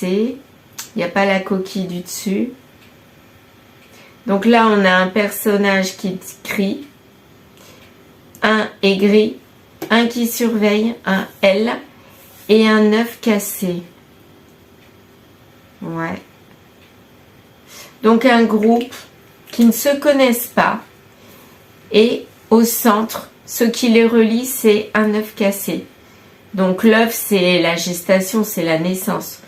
cassé. Il n'y a pas la coquille du dessus. Donc là, on a un personnage qui crie. Un aigri. Un qui surveille. Un L. Et un œuf cassé. Ouais. Donc un groupe qui ne se connaissent pas. Et au centre, ce qui les relie, c'est un œuf cassé. Donc l'œuf, c'est la gestation, c'est la naissance.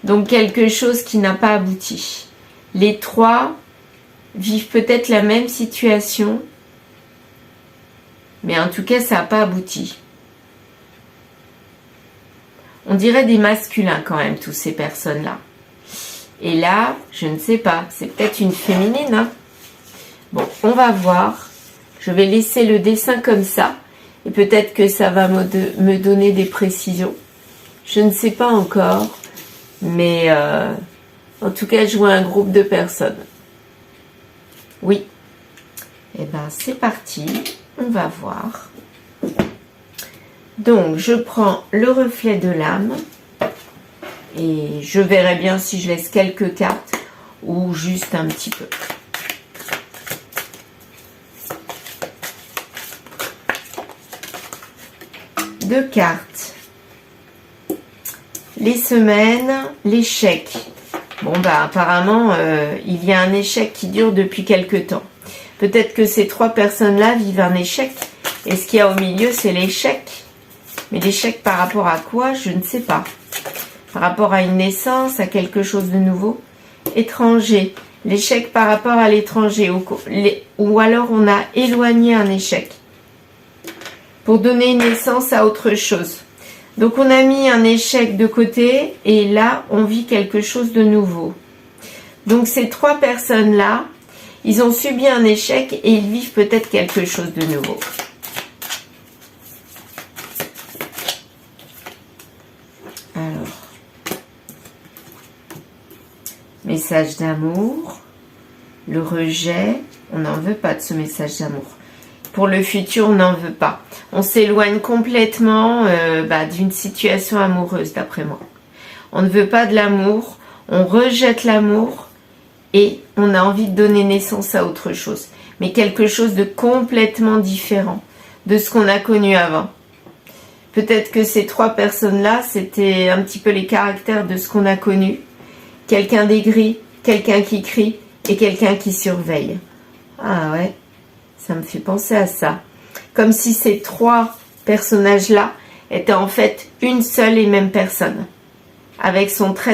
Donc quelque chose qui n'a pas abouti. Les trois vivent peut-être la même situation, mais en tout cas, ça n'a pas abouti. On dirait des masculins quand même, toutes ces personnes-là. Et là, je ne sais pas, c'est peut-être une féminine. Hein. Bon, on va voir. Je vais laisser le dessin comme ça. Et peut-être que ça va me donner des précisions. Je ne sais pas encore. Mais en tout cas, je vois un groupe de personnes. Oui. Eh bien, c'est parti. On va voir. Donc, je prends le reflet de l'âme. Et je verrai bien si je laisse quelques cartes ou juste un petit peu. Deux cartes. Les semaines, l'échec. Bon, bah apparemment, il y a un échec qui dure depuis quelque temps. Peut-être que ces trois personnes-là vivent un échec. Et ce qu'il y a au milieu, c'est l'échec. Mais l'échec par rapport à quoi? Je ne sais pas. Par rapport à une naissance, à quelque chose de nouveau. Étranger. L'échec par rapport à l'étranger. Ou alors on a éloigné un échec. Pour donner naissance à autre chose. Donc on a mis un échec de côté et là on vit quelque chose de nouveau. Donc ces trois personnes-là, ils ont subi un échec et ils vivent peut-être quelque chose de nouveau. Alors, message d'amour, le rejet, on n'en veut pas de ce message d'amour. Pour le futur, on n'en veut pas. On s'éloigne complètement d'une situation amoureuse, d'après moi. On ne veut pas de l'amour, on rejette l'amour et on a envie de donner naissance à autre chose. Mais quelque chose de complètement différent de ce qu'on a connu avant. Peut-être que ces trois personnes-là, c'était un petit peu les caractères de ce qu'on a connu. Quelqu'un d'aigri, quelqu'un qui crie et quelqu'un qui surveille. Ah ouais. Ça me fait penser à ça. Comme si ces trois personnages-là étaient en fait une seule et même personne. Avec son trait de